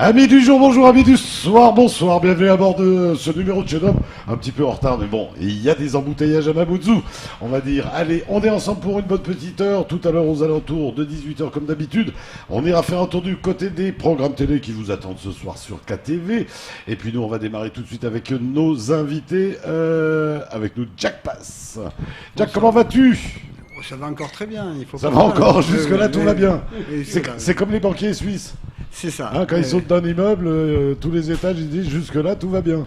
Amis du jour, bonjour, amis du soir, bonsoir, bienvenue à bord de ce numéro de Chedom, un petit peu en retard, mais bon, il y a des embouteillages à Mamoudzou, on va dire. Allez, on est ensemble pour une bonne petite heure, tout à l'heure aux alentours de 18h comme d'habitude. On ira faire un tour du côté des programmes télé qui vous attendent ce soir sur KTV. Et puis nous, on va démarrer tout de suite avec nos invités, avec nous Jack Pass. Jack, comment vas-tu ? Ça va encore très bien. Ça va encore, jusque-là tout va bien. C'est comme les banquiers suisses. C'est ça. Hein, quand ils sautent d'un immeuble, tous les étages, ils disent jusque-là, tout va bien.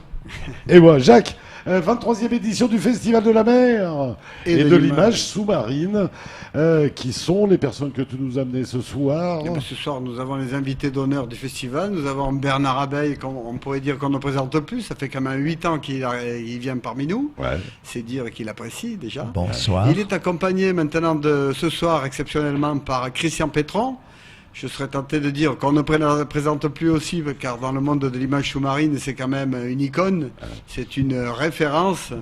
Et voilà, Jacques, 23e édition du Festival de la mer et de l'image sous-marine, qui sont les personnes que tu nous as amenées ce soir. Et bien, ce soir, nous avons les invités d'honneur du festival. Nous avons Bernard Abeille, on pourrait dire qu'on ne présente plus. Ça fait quand même 8 ans qu'il vient parmi nous. Ouais. C'est dire qu'il apprécie déjà. Bonsoir. Il est accompagné maintenant de ce soir, exceptionnellement, par Christian Pétron. Je serais tenté de dire qu'on ne présente plus aussi, car dans le monde de l'image sous-marine, c'est quand même une c'est une référence.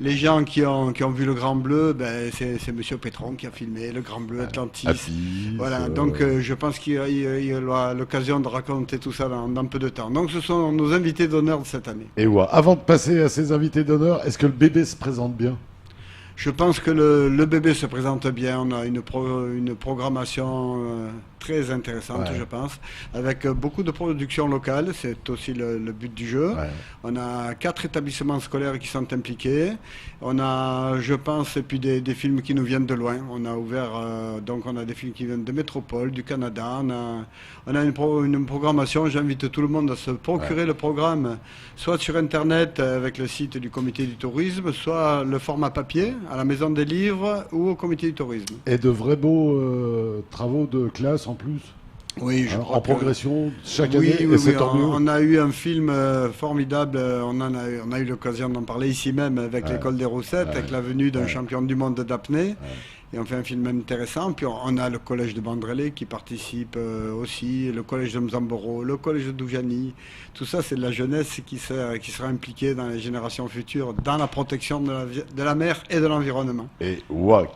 Les gens qui ont vu le Grand Bleu, ben, c'est Monsieur Pétron qui a filmé le Grand Bleu Atlantis. Voilà, donc je pense qu'il aura l'occasion de raconter tout ça dans peu de temps. Donc ce sont nos invités d'honneur de cette année. Et ouais, avant de passer à ces invités d'honneur, est-ce que le bébé se présente bien ? Je pense que le bébé se présente bien. On a une programmation très intéressante, je pense, avec beaucoup de productions locales. C'est aussi le but du jeu. Ouais. On a 4 établissements scolaires qui sont impliqués. On a, je pense, et puis des films qui nous viennent de loin. On a ouvert, donc on a des films qui viennent de métropole, du Canada. On a une programmation. J'invite tout le monde à se procurer le programme, soit sur Internet avec le site du comité du tourisme, soit le format papier à la Maison des Livres ou au comité du tourisme. Et de vrais beaux travaux de classe en plus. Oui, je crois en progression chaque année. Oui, on a eu un film formidable. On a eu l'occasion d'en parler ici même avec l'École des Roussettes, avec la venue d'un champion du monde d'apnée. Et on fait un film intéressant. Puis on a le collège de Bandrélé qui participe aussi, le collège de Mzamboro, le collège de Doujani. Tout ça, c'est de la jeunesse qui sera impliquée dans les générations futures, dans la protection de la mer et de l'environnement. Et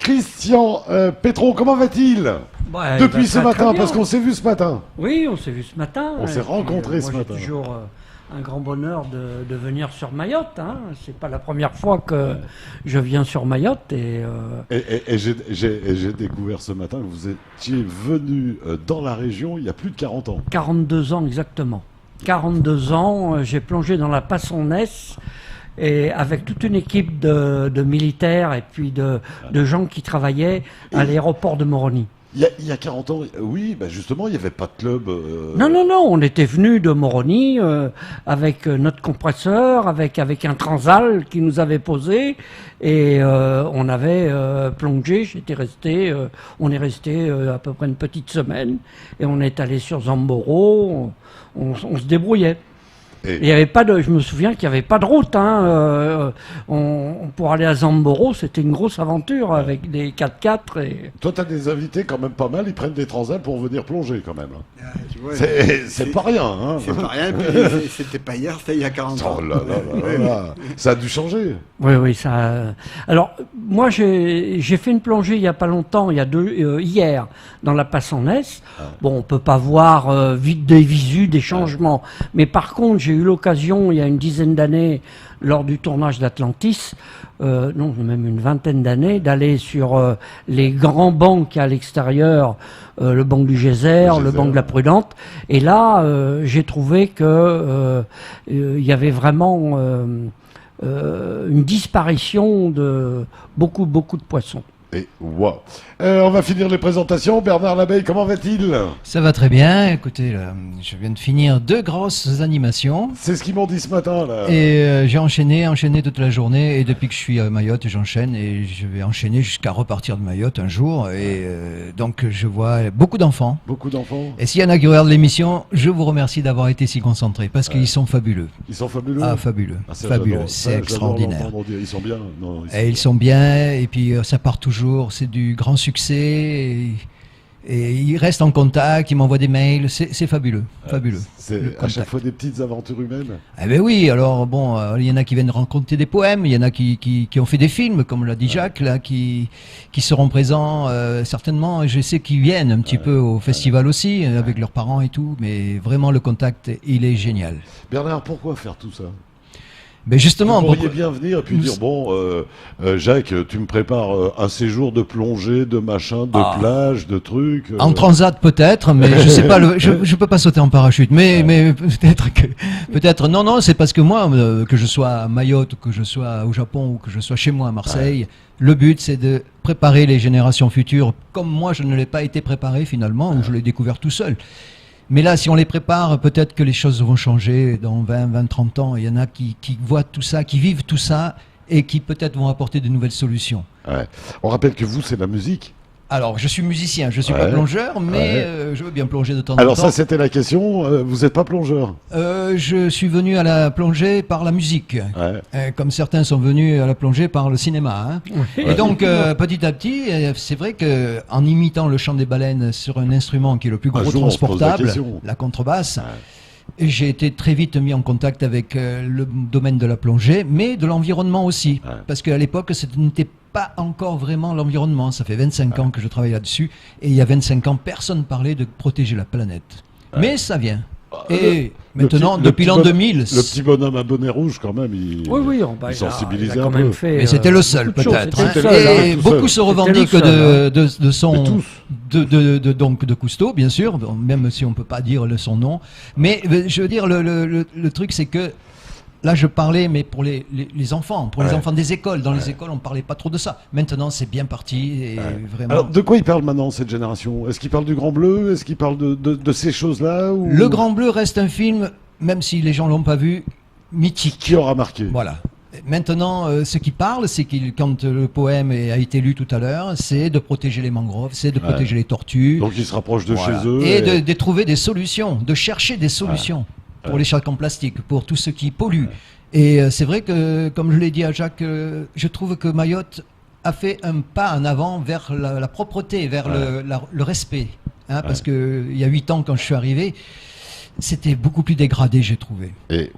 Christian Pétron, comment va-t-il depuis ce matin, parce qu'on s'est vu ce matin. Oui, on s'est vu ce matin. On s'est rencontrés ce matin. C'est toujours un grand bonheur de venir sur Mayotte. Hein. C'est pas la première fois que je viens sur Mayotte. Et j'ai découvert ce matin que vous étiez venu dans la région il y a plus de 40 ans. 42 ans exactement. 42 ans, j'ai plongé dans la Passonnesse. Et avec toute une équipe de militaires et puis de gens qui travaillaient à l'aéroport de Moroni. Il y a 40 ans, oui, bah justement, il n'y avait pas de club. Non, on était venus de Moroni avec notre compresseur, avec un transal qui nous avait posé, et on avait plongé. On est resté à peu près une petite semaine, et on est allé sur Zamboro. On se débrouillait. Il y avait pas je me souviens qu'il n'y avait pas de route. Pour aller à Zamboro, c'était une grosse aventure avec des 4x4. Et... Toi, tu as des invités quand même pas mal. Ils prennent des transats pour venir plonger quand même. C'est pas rien. Hein. C'est pas rien. C'était pas hier, c'était il y a 40 ans. Oh là. Ça a dû changer. Oui, ça. Alors, moi, j'ai fait une plongée il y a pas longtemps, hier, dans la Passonnesse. Bon, on peut pas voir vite des visus, des changements. Mais par contre, j'ai eu l'occasion, il y a une dizaine d'années, lors du tournage d'Atlantis, non, même une vingtaine d'années, d'aller sur les grands bancs qu'il y a à l'extérieur, le banc du Geyser, le banc de la Prudente. Et là, j'ai trouvé que il y avait vraiment une disparition de beaucoup de poissons. Et on va finir les présentations. Bernard Labeille, comment va-t-il ? Ça va très bien. Écoutez, là, je viens de finir 2 grosses animations. C'est ce qu'ils m'ont dit ce matin, là. Et j'ai enchaîné toute la journée. Et depuis que je suis à Mayotte, j'enchaîne. Et je vais enchaîner jusqu'à repartir de Mayotte un jour. Et donc, je vois beaucoup d'enfants. Beaucoup d'enfants. Et s'il y en a qui regardent l'émission, je vous remercie d'avoir été si concentrés. Parce qu'ils sont fabuleux. Ils sont fabuleux. Ah, fabuleux. Fabuleux. C'est extraordinaire. Ils sont bien. Non, ils sont bien. Et puis, ça part toujours. C'est du grand succès. Et ils restent en contact, ils m'envoient des mails, c'est fabuleux, fabuleux. C'est à chaque fois des petites aventures humaines. Eh ben oui, alors bon, il y en a qui viennent raconter des poèmes, il y en a qui ont fait des films, comme l'a dit Jacques, là, qui seront présents certainement. Je sais qu'ils viennent un petit peu au festival aussi, avec leurs parents et tout, mais vraiment le contact, il est génial. Bernard, pourquoi faire tout ça? Mais justement, vous pourriez bien venir et puis dire, bon, Jacques, tu me prépares un séjour de plongée, de machin, de plage, de trucs. En transat peut-être, mais je sais pas, je peux pas sauter en parachute, mais peut-être, non, c'est parce que moi, que je sois à Mayotte, que je sois au Japon ou que je sois chez moi à Marseille, le but c'est de préparer les générations futures, comme moi je ne l'ai pas été préparé finalement, ou je l'ai découvert tout seul. Mais là, si on les prépare, peut-être que les choses vont changer dans 20, 30 ans. Il y en a qui voient tout ça, qui vivent tout ça et qui peut-être vont apporter de nouvelles solutions. Ouais. On rappelle que vous, c'est la musique. Alors, je suis musicien, je suis pas plongeur, mais je veux bien plonger de temps en temps. Alors ça, c'était la question. Vous n'êtes pas plongeur? Je suis venu à la plongée par la musique, comme certains sont venus à la plongée par le cinéma. Hein. Et donc, petit à petit, c'est vrai que en imitant le chant des baleines sur un instrument qui est le plus gros transportable, la contrebasse, j'ai été très vite mis en contact avec le domaine de la plongée, mais de l'environnement aussi, parce qu'à l'époque, ce n'était pas encore vraiment l'environnement. Ça fait 25 ans que je travaille là-dessus, et il y a 25 ans, personne ne parlait de protéger la planète. Mais ça vient. Et maintenant, depuis l'an 2000... Le petit bonhomme à bonnet rouge, quand même, il sensibilisait un peu. Mais c'était le seul, peut-être. Et beaucoup se revendiquent de son... de Cousteau, bien sûr, même si on ne peut pas dire son nom. Mais je veux dire, le truc, c'est que là, je parlais, mais pour les enfants, pour les enfants des écoles. Dans les écoles, on ne parlait pas trop de ça. Maintenant, c'est bien parti. Et vraiment... Alors, de quoi ils parlent maintenant, cette génération? Est-ce qu'ils parlent du Grand Bleu? Est-ce qu'ils parlent de ces choses-là ou... Le Grand Bleu reste un film, même si les gens ne l'ont pas vu, mythique. Qui aura marqué. Voilà. Maintenant, ce qui parle, c'est que quand le poème a été lu tout à l'heure, c'est de protéger les mangroves, c'est de protéger les tortues. Donc, ils se rapprochent de chez eux. Et de trouver des solutions, de chercher des solutions. Pour les sacs en plastique, pour tout ce qui pollue. Et c'est vrai que, comme je l'ai dit à Jacques, je trouve que Mayotte a fait un pas en avant vers la propreté, vers le respect. Hein, parce qu'il y a 8 ans, quand je suis arrivé, c'était beaucoup plus dégradé, j'ai trouvé. Et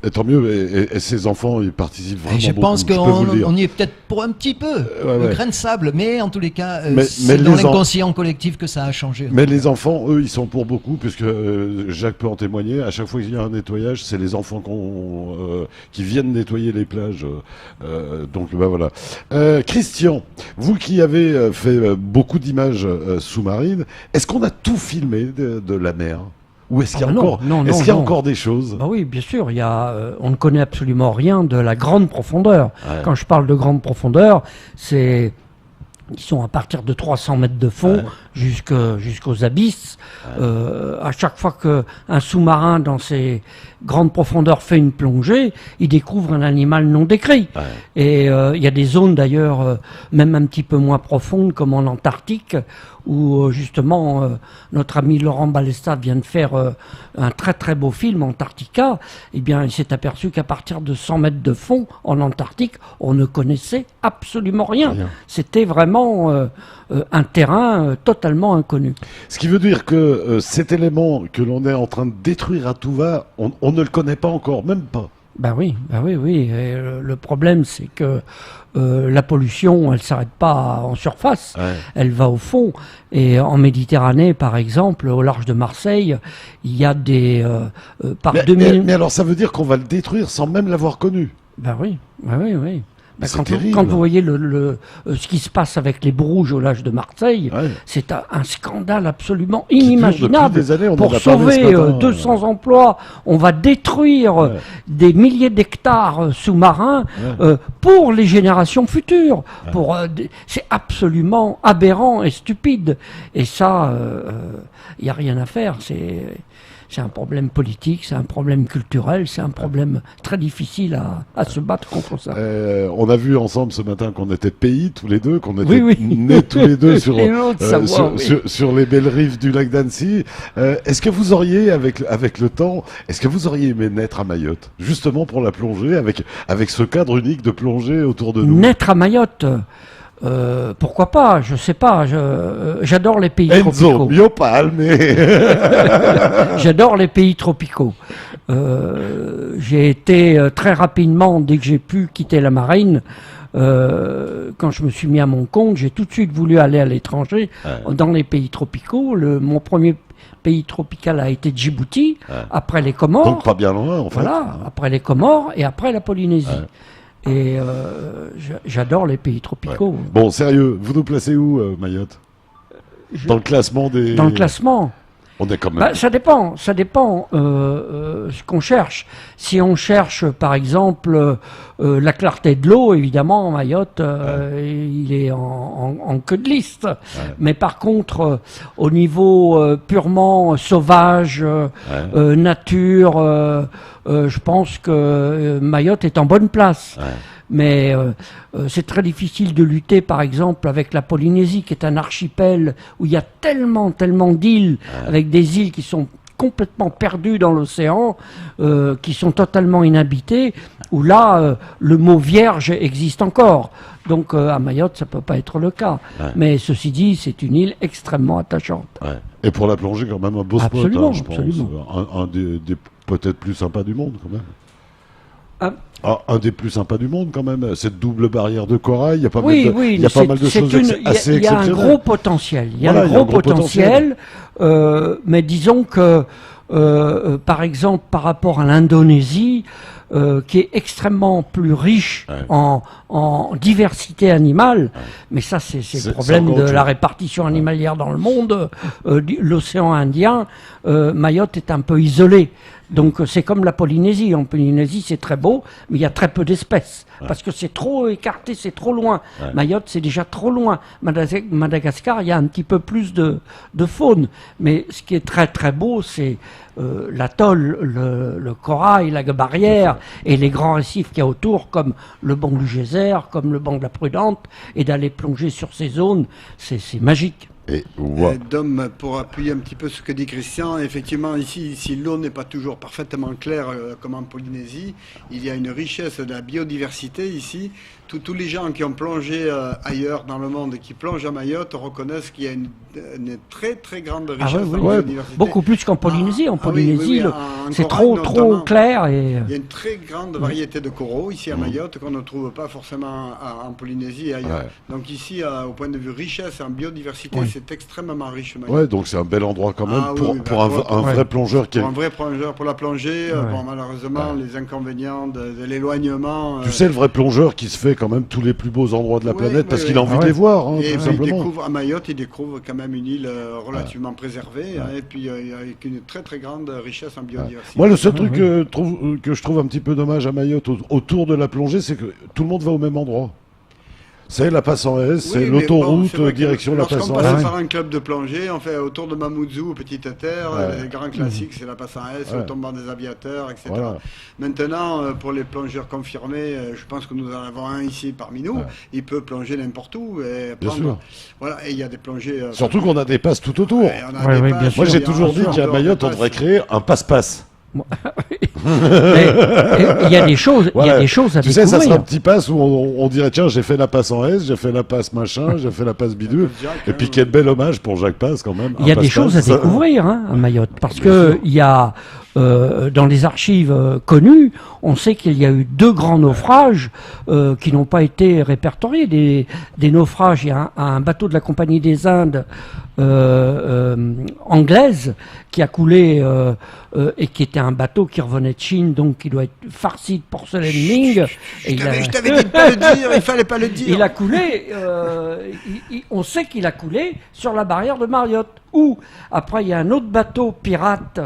Et tant mieux, et ces enfants, ils participent vraiment je beaucoup. pense qu'on y est peut-être pour un petit peu, grain de sable, mais en tous les cas, c'est dans l'inconscient collectif que ça a changé. Mais les enfants, eux, ils sont pour beaucoup, puisque Jacques peut en témoigner, à chaque fois qu'il y a un nettoyage, c'est les enfants qui viennent nettoyer les plages. Donc voilà. Christian, vous qui avez fait beaucoup d'images sous-marines, est-ce qu'on a tout filmé de la mer ? Ou est-ce qu'il y a encore des choses ? Bah oui, bien sûr. On ne connaît absolument rien de la grande profondeur. Ouais. Quand je parle de grande profondeur, ils sont à partir de 300 mètres de fond jusqu'aux abysses. À chaque fois qu'un sous-marin dans ces grandes profondeurs fait une plongée, il découvre un animal non décrit. Ouais. Et il y a des zones d'ailleurs même un petit peu moins profondes, comme en Antarctique, où justement notre ami Laurent Balesta vient de faire un très très beau film, Antarctica. Eh bien, il s'est aperçu qu'à partir de 100 mètres de fond en Antarctique, on ne connaissait absolument rien. C'était vraiment un terrain totalement inconnu. Ce qui veut dire que cet élément que l'on est en train de détruire à tout va, on ne le connaît pas encore, même pas. Ben oui. Et le problème, c'est que la pollution, elle s'arrête pas en surface, elle va au fond. Et en Méditerranée, par exemple, au large de Marseille, il y a des mais alors, ça veut dire qu'on va le détruire sans même l'avoir connu. Ben oui. Quand vous voyez ce qui se passe avec les Brouges au large de Marseille, c'est un scandale absolument inimaginable. Pour sauver 200 emplois, on va détruire des milliers d'hectares sous-marins pour les générations futures. C'est absolument aberrant et stupide. Et ça, il n'y a rien à faire. C'est un problème politique, c'est un problème culturel, c'est un problème très difficile à se battre contre ça. On a vu ensemble ce matin qu'on était pays tous les deux, qu'on était nés tous les deux sur les belles rives du lac d'Annecy. Est-ce que vous auriez, avec le temps, est-ce que vous auriez aimé naître à Mayotte, justement pour la plongée, avec ce cadre unique de plongée autour de nous ? Naître à Mayotte Pourquoi pas, je sais pas, j'adore les pays tropicaux. Biopal, mais... J'adore les pays tropicaux. J'ai été très rapidement, dès que j'ai pu quitter la marine, quand je me suis mis à mon compte, j'ai tout de suite voulu aller à l'étranger, dans les pays tropicaux. Mon premier pays tropical a été Djibouti, après les Comores. Donc pas bien loin, en fait. Voilà, après les Comores et après la Polynésie. Et j'adore les pays tropicaux. Bon, sérieux, vous nous placez où, Mayotte? Dans le classement des... Dans le classement, on est quand même... ça dépend ce qu'on cherche. Si on cherche, par exemple, la clarté de l'eau, évidemment, Mayotte, il est en queue de liste. Mais par contre, au niveau purement sauvage, nature, je pense que Mayotte est en bonne place. Mais c'est très difficile de lutter, par exemple, avec la Polynésie, qui est un archipel où il y a tellement d'îles, avec des îles qui sont complètement perdues dans l'océan, qui sont totalement inhabitées, où là, le mot vierge existe encore. Donc à Mayotte, ça peut pas être le cas. Mais ceci dit, c'est une île extrêmement attachante. Et pour la plongée, quand même, un beau spot, absolument, je pense. Absolument. Un des peut-être plus sympas du monde, quand même. Un des plus sympas du monde, quand même. Cette double barrière de corail, il y a pas mal de choses assez exceptionnelles. Il y a un gros potentiel. Il y a un gros potentiel. Mais disons que, par exemple, par rapport à l'Indonésie, qui est extrêmement plus riche en diversité animale, mais ça c'est le problème de la répartition animalière dans le monde. L'océan Indien, Mayotte est un peu isolé. Donc c'est comme la Polynésie. En Polynésie c'est très beau, mais il y a très peu d'espèces. Parce que c'est trop écarté, c'est trop loin. Mayotte c'est déjà trop loin. Madagascar, il y a un petit peu plus de faune. Mais ce qui est très très beau, c'est l'atoll, le corail, la barrière et les grands récifs qu'il y a autour, comme le banc du Geyser, comme le banc de la Prudente, et d'aller plonger sur ces zones, c'est magique. Et Dom, pour appuyer un petit peu ce que dit Christian, effectivement ici l'eau n'est pas toujours parfaitement claire comme en Polynésie, il y a une richesse de la biodiversité ici. Tous les gens qui ont plongé ailleurs dans le monde et qui plongent à Mayotte reconnaissent qu'il y a une très très grande richesse de biodiversité. Beaucoup plus qu'en Polynésie. En Polynésie, c'est trop clair. Et... Il y a une très grande variété de coraux ici à Mayotte qu'on ne trouve pas forcément en Polynésie et ailleurs. Donc ici, au point de vue richesse en biodiversité, c'est extrêmement riche. Mayotte. Donc c'est un bel endroit quand même pour un vrai plongeur. Pour un vrai plongeur, pour la plongée, malheureusement, les inconvénients de l'éloignement. Tu sais, le vrai plongeur qui se fait quand même tous les plus beaux endroits de la planète parce qu'il a envie de les voir, et tout simplement. À Mayotte, il découvre quand même une île relativement préservée et puis avec une très très grande richesse en biodiversité. Moi, le seul truc que je trouve un petit peu dommage à Mayotte autour de la plongée, c'est que tout le monde va au même endroit. C'est la passe en S, c'est l'autoroute direction la passe en S. Lorsqu'on passe par un club de plongée, on fait autour de Mamoudzou, Petite Terre, les grands classiques, c'est la passe en S, le tombant des aviateurs, etc. Maintenant, pour les plongeurs confirmés, je pense que nous en avons un ici parmi nous, il peut plonger n'importe où. Et bien sûr. Voilà, et il y a des plongées... Surtout qu'on a des passes tout autour. Moi, j'ai toujours dit qu'à Mayotte, on devrait créer un passe-passe. Il y a des choses, il y a des choses à découvrir. Tu sais, ça sera un petit passe où on dirait tiens, j'ai fait la passe en S, j'ai fait la passe machin, j'ai fait la passe bidule. Et puis quel bel hommage pour Jacques Passe quand même. Il y a des choses à découvrir à Mayotte parce que il y a dans les archives connues, on sait qu'il y a eu 2 grands naufrages qui n'ont pas été répertoriés. Des naufrages, il y a un bateau de la Compagnie des Indes anglaise qui a coulé et qui était un bateau qui revenait de Chine, donc qui doit être farci de porcelaine Ming. Je t'avais dit de pas le dire, il fallait pas le dire. Il a coulé, on sait qu'il a coulé sur la barrière de Mayotte. Ou après, il y a un autre bateau pirate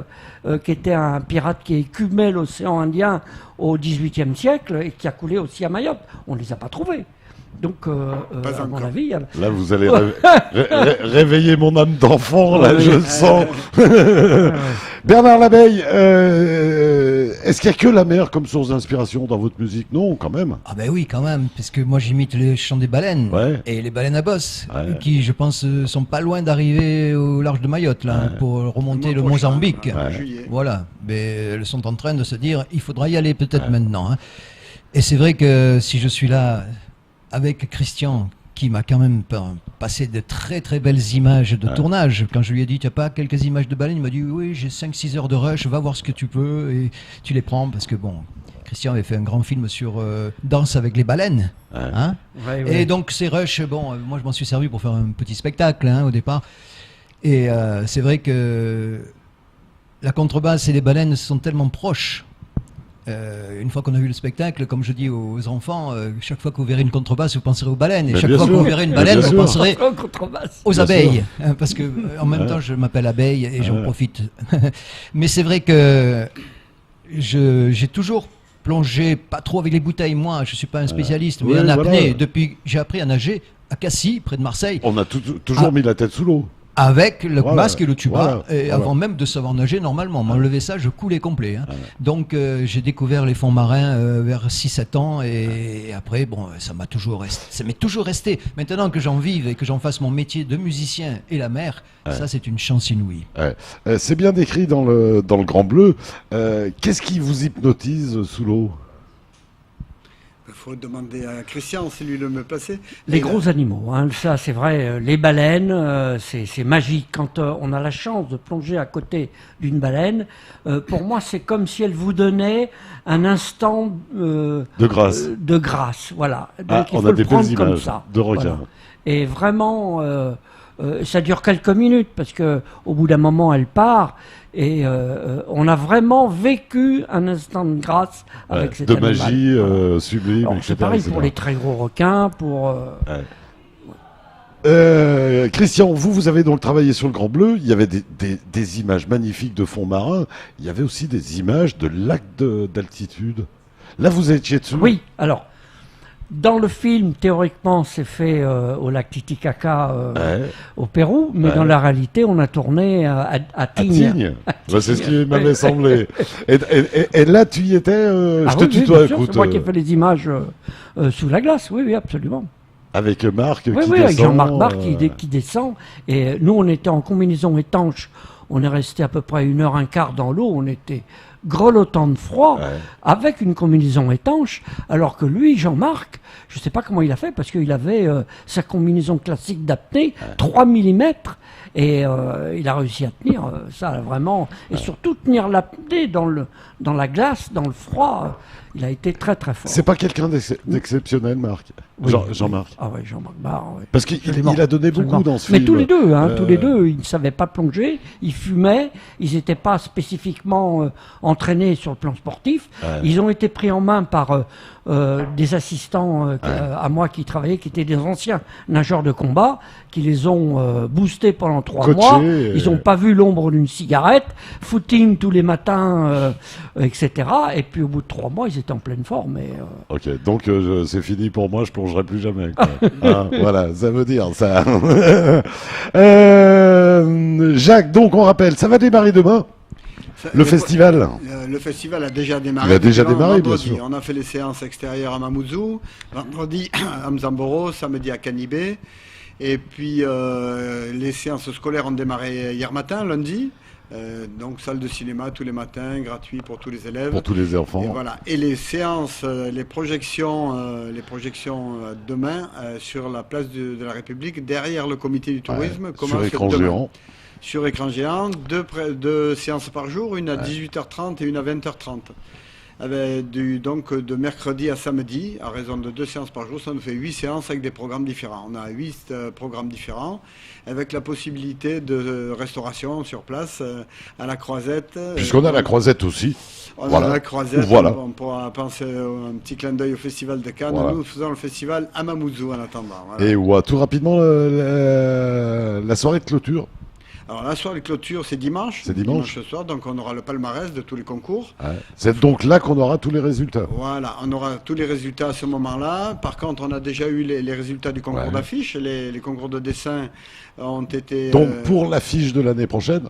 qui était un pirate qui écumait l'océan Indien au XVIIIe siècle et qui a coulé aussi à Mayotte. On ne les a pas trouvés. Donc, à mon avis... Là, vous allez réveiller mon âme d'enfant, là, je le sens. Bernard Labeille, est-ce qu'il n'y a que la mer comme source d'inspiration dans votre musique? Non, quand même. Ah ben oui, quand même, parce que moi j'imite le chant des baleines, et les baleines à bosse, qui, je pense, sont pas loin d'arriver au large de Mayotte, là, pour remonter le Mozambique. Voilà, mais elles sont en train de se dire, il faudra y aller peut-être maintenant. Et c'est vrai que si je suis là... avec Christian, qui m'a quand même passé de très très belles images de tournage. Quand je lui ai dit, tu n'as pas quelques images de baleines, il m'a dit, oui, j'ai 5-6 heures de rush, va voir ce que tu peux et tu les prends. Parce que bon, Christian avait fait un grand film sur Danse avec les baleines. Hein et donc ces rushs, bon, moi je m'en suis servi pour faire un petit spectacle au départ. Et c'est vrai que la contrebasse et les baleines sont tellement proches. Une fois qu'on a vu le spectacle, comme je dis aux enfants, chaque fois que vous verrez une contrebasse, vous penserez aux baleines. Et chaque fois que vous verrez une baleine, vous penserez aux abeilles. Parce que en même temps, je m'appelle abeille et j'en profite. Mais c'est vrai que j'ai toujours plongé, pas trop avec les bouteilles. Moi, je suis pas un spécialiste, mais en apnée. Depuis que j'ai appris à nager à Cassis, près de Marseille. On a toujours mis la tête sous l'eau. Avec le masque et le tuba, et avant même de savoir nager normalement. M'enlever ça, je coulais complet. Donc j'ai découvert les fonds marins vers 6-7 ans, et après, bon, ça m'est toujours resté. Maintenant que j'en vive et que j'en fasse mon métier de musicien et la mer, ça c'est une chance inouïe. C'est bien décrit dans le Grand Bleu. Qu'est-ce qui vous hypnotise sous l'eau ? Il faut demander à Christian, c'est lui le mieux placé. Les gros animaux, ça c'est vrai, les baleines, c'est magique. Quand on a la chance de plonger à côté d'une baleine, pour moi c'est comme si elle vous donnait un instant de grâce. Voilà. Donc il on faut a le des prendre belles comme images ça. de requins. Voilà. Et vraiment, ça dure quelques minutes parce que au bout d'un moment elle part. Et on a vraiment vécu un instant de grâce avec cet animal. De magie sublime, etc. C'est pareil pour les très gros requins, pour... Christian, vous avez donc travaillé sur le Grand Bleu. Il y avait des images magnifiques de fonds marins. Il y avait aussi des images de lacs d'altitude. Là, vous étiez dessus. Oui, alors... Dans le film, théoriquement, c'est fait au lac Titicaca au Pérou, mais dans la réalité, on a tourné à Tignes. C'est ce qui m'avait semblé. Et là, tu y étais. Je te tutoie. C'est moi qui ai fait les images sous la glace. Oui, absolument. Avec Marc qui descend. Avec Jean-Marc Barre qui descend. Et nous, on était en combinaison étanche. On est resté à peu près 1h15 dans l'eau. On était grelottant de froid avec une combinaison étanche, alors que lui, Jean-Marc, je ne sais pas comment il a fait, parce qu'il avait sa combinaison classique d'apnée, 3 mm, et il a réussi à tenir ça vraiment, et surtout tenir l'apnée dans la glace, dans le froid. Il a été très très fort. C'est pas quelqu'un d'exceptionnel, Marc. Jean-Marc. Ah oui, Jean-Marc Barre. Oui. Parce qu'il a donné beaucoup dans ce film. Mais tous les deux, ils ne savaient pas plonger, ils fumaient, ils n'étaient pas spécifiquement entraînés sur le plan sportif. Ils ont été pris en main par des assistants à moi qui travaillaient, qui étaient des anciens nageurs de combat, qui les ont boostés pendant 3 mois. Ils n'ont pas vu l'ombre d'une cigarette, footing tous les matins, etc. Et puis au bout de 3 mois, ils étaient en pleine forme. Ok, donc c'est fini pour moi, je plongerai plus jamais. Voilà, ça veut dire ça. Jacques, donc on rappelle, ça va démarrer demain. Le festival. Le festival a déjà démarré. Il a déjà démarré, bien sûr. On a fait les séances extérieures à Mamoudzou, vendredi à Mzamboro, samedi à Kanibé. Et puis les séances scolaires ont démarré hier matin, lundi. Donc salle de cinéma tous les matins, gratuit pour tous les élèves. Pour tous les enfants. Et voilà. Et les séances, les projections demain sur la place de la République, derrière le comité du tourisme. Sur écran géant. Sur écran géant, 2 séances par jour, une à 18h30 et une à 20h30. Donc de mercredi à samedi, à raison de 2 séances par jour, ça nous fait 8 séances avec des programmes différents. On a 8 programmes différents, avec la possibilité de restauration sur place, à la Croisette. Puisqu'on a la Croisette aussi. On a la Croisette, voilà. On pourra penser un petit clin d'œil au Festival de Cannes. Voilà. Nous faisons le festival à Mamoudzou en attendant. Voilà. Et tout rapidement, la soirée de clôture. Alors la soirée de clôture, c'est dimanche. C'est dimanche. Ce soir, donc on aura le palmarès de tous les concours. C'est donc là qu'on aura tous les résultats. Voilà, on aura tous les résultats à ce moment-là. Par contre, on a déjà eu les résultats du concours d'affiches. Les concours de dessin ont été... Donc pour l'affiche de l'année prochaine,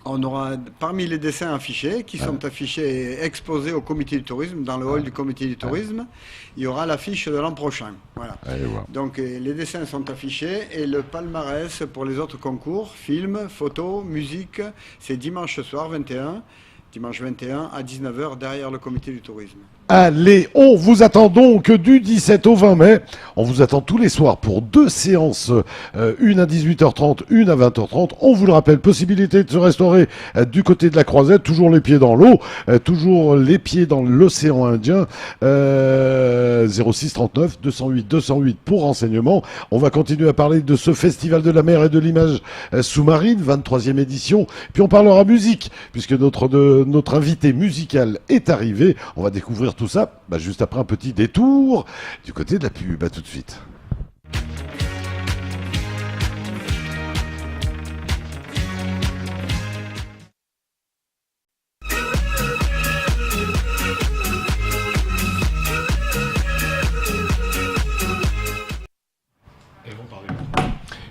on aura parmi les dessins affichés, qui sont affichés et exposés au comité du tourisme, dans le hall du comité du tourisme, il y aura l'affiche de l'an prochain. Voilà. Donc les dessins sont affichés et le palmarès pour les autres concours, films, photos, musique, c'est dimanche soir 21. dimanche 21 à 19h derrière le comité du tourisme. Allez, on vous attend donc du 17 au 20 mai. On vous attend tous les soirs pour 2 séances, une à 18h30, une à 20h30. On vous le rappelle, possibilité de se restaurer du côté de la Croisette, toujours les pieds dans l'eau, toujours les pieds dans l'océan Indien. 06 39 208 208 pour renseignement. On va continuer à parler de ce festival de la mer et de l'image sous-marine, 23e édition. Puis on parlera musique, puisque notre invité musical est arrivé. On va découvrir tout ça juste après un petit détour du côté de la pub. À tout de suite.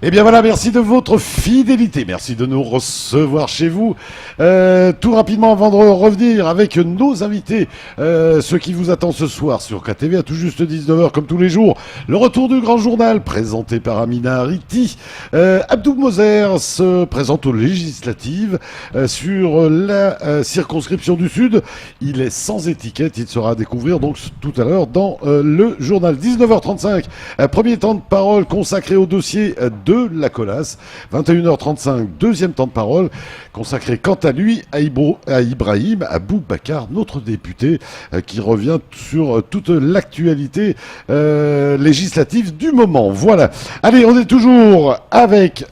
Et bien voilà, merci de votre fidélité, merci de nous recevoir chez vous. Tout rapidement avant de revenir avec nos invités, ce qui vous attend ce soir sur KTV à tout juste 19h comme tous les jours, le retour du grand journal présenté par Amina Ariti. Abdou Moser se présente aux législatives sur la circonscription du Sud. Il est sans étiquette, il sera à découvrir donc tout à l'heure dans le journal. 19h35, premier temps de parole consacré au dossier de la Colasse. 21h35, deuxième temps de parole consacré quant à lui à Ibrahim Aboubacar, notre député, qui revient sur toute l'actualité législative du moment. Voilà. Allez, on est toujours avec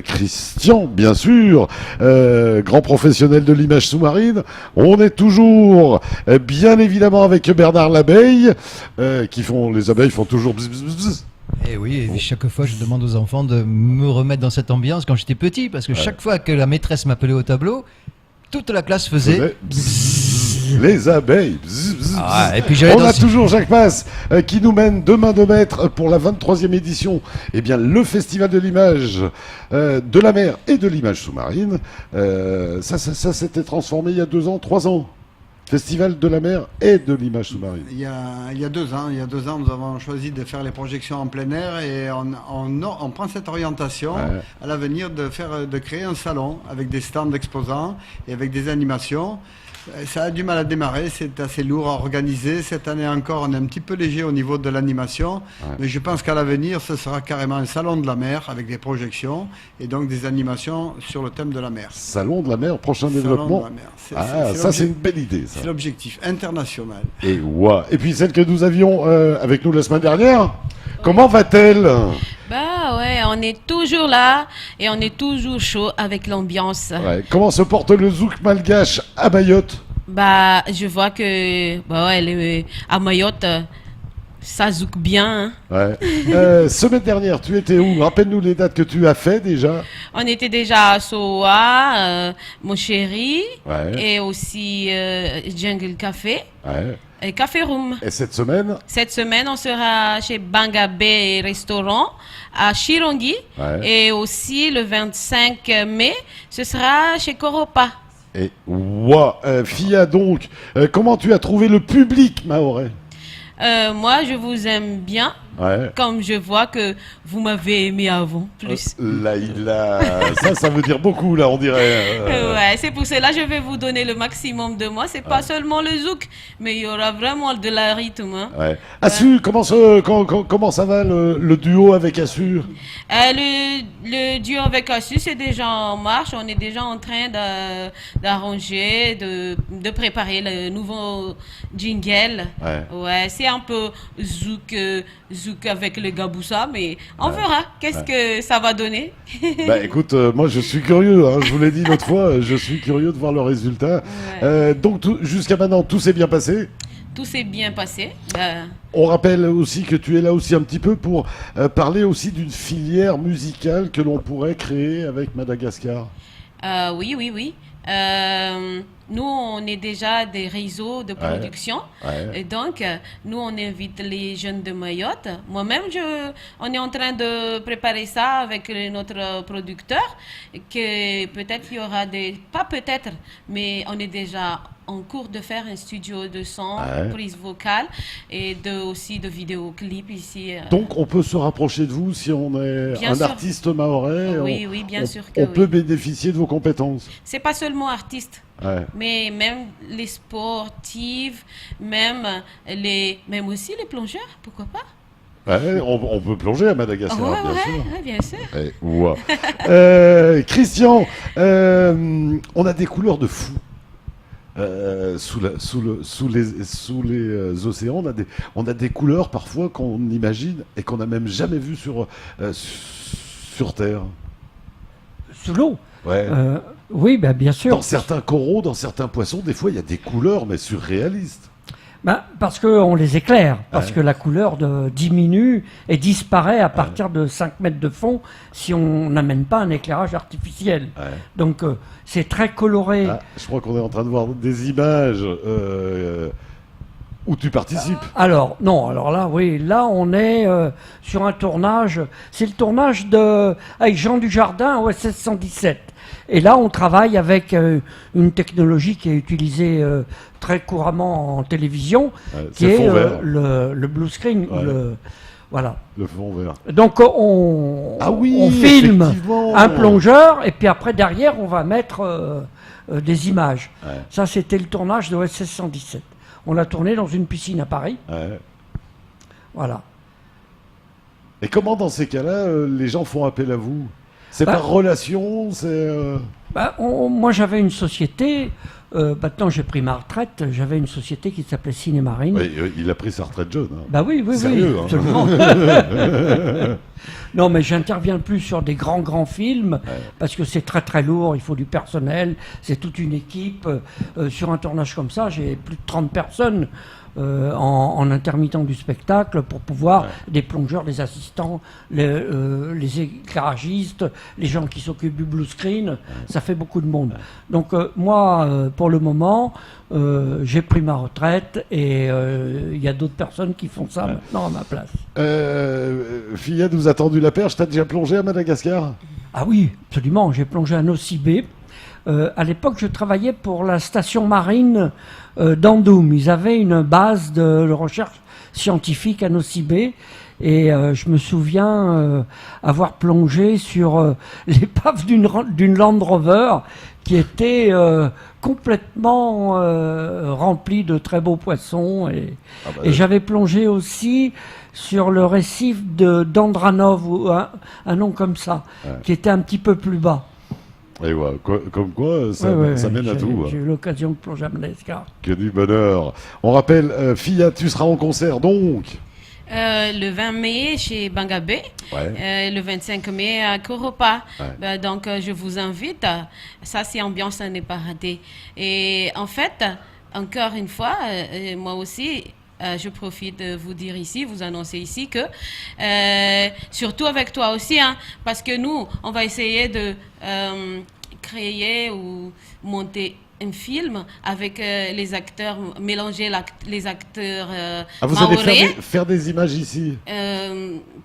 Christian, bien sûr, grand professionnel de l'image sous-marine. On est toujours, bien évidemment, avec Bernard Labeille, les abeilles font toujours bzz, bzz, bzz. Et oui, et chaque fois je demande aux enfants de me remettre dans cette ambiance quand j'étais petit, parce que chaque fois que la maîtresse m'appelait au tableau, toute la classe faisait les abeilles. Bzz, bzz, bzz. Et puis on a toujours Jacques Masse qui nous mène de main de maître pour la 23e édition. Eh bien, le festival de l'image de la mer et de l'image sous-marine. Ça s'était transformé il y a 2 ans, 3 ans. Festival de la mer et de l'image sous-marine. Il y a 2 ans. Il y a 2 ans, nous avons choisi de faire les projections en plein air et on prend cette orientation à l'avenir de créer un salon avec des stands d'exposants et avec des animations. Ça a du mal à démarrer, c'est assez lourd à organiser. Cette année encore, on est un petit peu léger au niveau de l'animation, mais je pense qu'à l'avenir, ce sera carrément un salon de la mer avec des projections et donc des animations sur le thème de la mer. Salon de la mer, prochain développement. De la mer. Ça c'est une belle idée. Ça. C'est l'objectif international. Et puis celle que nous avions avec nous la semaine dernière, comment va-t-elle ? Ouais, on est toujours là et on est toujours chaud avec l'ambiance. Ouais. Comment se porte le zouk malgache à Mayotte ? Je vois que à Mayotte, ça zouk bien. Hein. Semaine dernière, tu étais où ? Rappelle-nous les dates que tu as fait déjà. On était déjà à Soa, mon chéri, et aussi Jungle Café. Et Café Room. Et cette semaine ? Cette semaine, on sera chez Bangabé Restaurant à Chirongi. Et aussi, le 25 mai, ce sera chez Koropa. Et Fia, donc, comment tu as trouvé le public mahorais ? Moi, je vous aime bien. Comme je vois que vous m'avez aimé avant, plus. Ça veut dire beaucoup, là, on dirait. C'est pour cela que je vais vous donner le maximum de moi. C'est pas seulement le zouk, mais il y aura vraiment de la rythme. Hein. Assur, comment ça va le duo avec Assur ? Le duo avec Assur, c'est déjà en marche. On est déjà en train d'arranger, de préparer le nouveau jingle. C'est un peu zouk avec le gaboussa, mais on verra qu'est-ce que ça va donner. Écoute, moi je suis curieux, je vous l'ai dit l'autre fois, je suis curieux de voir le résultat. Donc jusqu'à maintenant, tout s'est bien passé ? Tout s'est bien passé. On rappelle aussi que tu es là aussi un petit peu pour parler aussi d'une filière musicale que l'on pourrait créer avec Madagascar. Oui. Nous, on est déjà des réseaux de production. Et donc, nous, on invite les jeunes de Mayotte. Moi-même, on est en train de préparer ça avec notre producteur. Que peut-être il y aura pas peut-être, mais on est déjà en cours de faire un studio de son, prise vocale et aussi de vidéoclips ici. Donc, on peut se rapprocher de vous si on est artiste mahorais. Oui, bien sûr que on peut bénéficier de vos compétences. C'est pas seulement artiste. Mais même les sportifs, même aussi les plongeurs, pourquoi pas? On peut plonger à Madagascar, bien sûr. Christian, on a des couleurs de fou. Sous les océans, on a des couleurs parfois qu'on imagine et qu'on n'a même jamais vues sur Terre. Sous l'eau? Ouais. Oui, bien sûr. Dans certains coraux, dans certains poissons, des fois il y a des couleurs mais surréalistes. Parce qu'on les éclaire, parce que la couleur diminue et disparaît à partir de 5 mètres de fond si on n'amène pas un éclairage artificiel. Donc c'est très coloré. Je crois qu'on est en train de voir des images où tu participes. Alors là on est sur un tournage, c'est le tournage avec Jean Dujardin au SS 117. Et là, on travaille avec une technologie qui est utilisée très couramment en télévision, qui est le blue screen. Voilà. Le fond vert. Donc, on filme un plongeur, et puis après, derrière, on va mettre des images. Ça, c'était le tournage de OSS 117. On l'a tourné dans une piscine à Paris. Voilà. Et comment, dans ces cas-là, les gens font appel à vous ? C'est par relation, moi, j'avais une société. Maintenant, j'ai pris ma retraite. J'avais une société qui s'appelait Cinémarine. Oui, il a pris sa retraite jeune. Oui, Sérieux, absolument. Non, mais j'interviens plus sur des grands films parce que c'est très très lourd. Il faut du personnel. C'est toute une équipe. Sur un tournage comme ça, j'ai plus de 30 personnes. En intermittent du spectacle pour pouvoir des plongeurs, des assistants, les éclairagistes, les gens qui s'occupent du blue screen, ça fait beaucoup de monde. Donc moi, pour le moment, j'ai pris ma retraite et il y a d'autres personnes qui font ça maintenant à ma place. Fillette nous a tendu la perche, t'as déjà plongé à Madagascar ? Ah oui, absolument, j'ai plongé à Nosy-Be. À l'époque, je travaillais pour la station marine d'Andoum. Ils avaient une base de recherche scientifique à Nosy-Be. Et je me souviens avoir plongé sur l'épave d'une Land Rover qui était complètement remplie de très beaux poissons. Et j'avais plongé aussi sur le récif d'Andranov, ou un nom comme ça, qui était un petit peu plus bas. Et comme quoi, ça mène à tout. J'ai eu l'occasion de plonger à Madagascar. Que du bonheur. On rappelle, Fia, tu seras en concert donc le 20 mai chez Bangabé, le 25 mai à Koropa. Donc je vous invite. Ça, c'est ambiance, ça n'est pas raté. Et en fait, encore une fois, moi aussi, je profite de vous dire ici, vous annoncer ici que, surtout avec toi aussi, parce que nous, on va essayer de créer ou monter un film avec les acteurs, mélanger les acteurs vous maorais. allez faire des images ici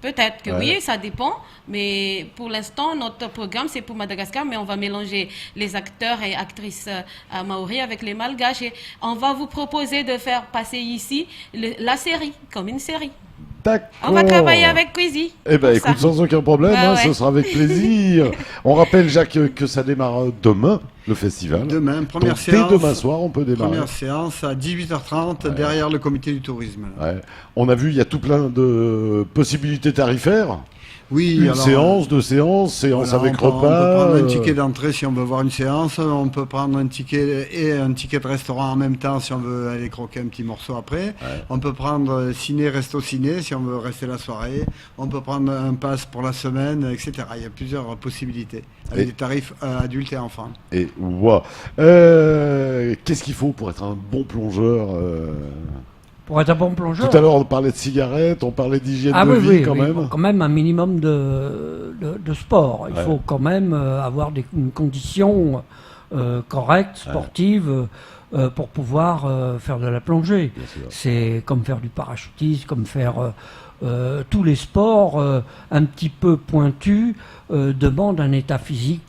Peut-être que oui, ça dépend. Mais pour l'instant, notre programme, c'est pour Madagascar, mais on va mélanger les acteurs et actrices maoris avec les malgaches. Et on va vous proposer de faire passer ici la série, comme une série. D'accord. On va travailler avec Quizy. Eh bien, écoute, sans aucun problème, ce sera avec plaisir. On rappelle, Jacques, que ça démarre demain, le festival. Demain, première séance. Dès demain soir, on peut démarrer. Première séance à 18h30, derrière le comité du tourisme. On a vu, il y a tout plein de possibilités tarifaires. Oui, séance, deux séances, séance avec repas. On peut prendre un ticket d'entrée si on veut voir une séance. On peut prendre un ticket et un ticket de restaurant en même temps si on veut aller croquer un petit morceau après. On peut prendre ciné, resto ciné si on veut rester la soirée. On peut prendre un pass pour la semaine, etc. Il y a plusieurs possibilités avec des tarifs adultes et enfants. Et qu'est-ce qu'il faut pour être un bon plongeur Pour être un bon plongeur. Tout à l'heure, on parlait de cigarettes, on parlait d'hygiène de vie quand même. Quand même un minimum de sport. Il faut quand même avoir une condition correcte, sportive, pour pouvoir faire de la plongée. C'est comme faire du parachutisme, comme faire tous les sports un petit peu pointus demandent un état physique,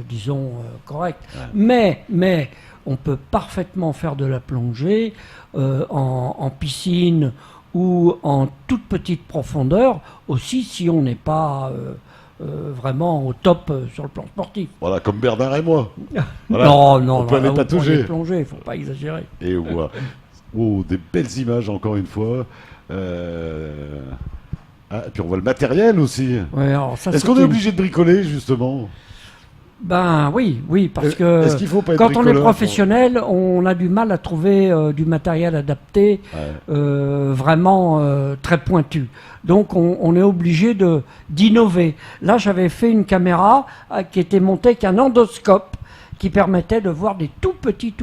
disons, correct. Mais on peut parfaitement faire de la plongée en piscine ou en toute petite profondeur, aussi si on n'est pas vraiment au top sur le plan sportif. Voilà, comme Bernard et moi. Voilà. Non, on peut aller patauger. Plonger, il ne faut pas exagérer. Et des belles images encore une fois. Et puis on voit le matériel aussi. Ouais, est-ce qu'on est obligé de bricoler justement? Ben oui, parce que est-ce qu'il faut pas être quand on est professionnel, on a du mal à trouver du matériel adapté, vraiment très pointu. Donc on est obligé d'innover. Là, j'avais fait une caméra qui était montée avec un endoscope qui permettait de voir des tout petits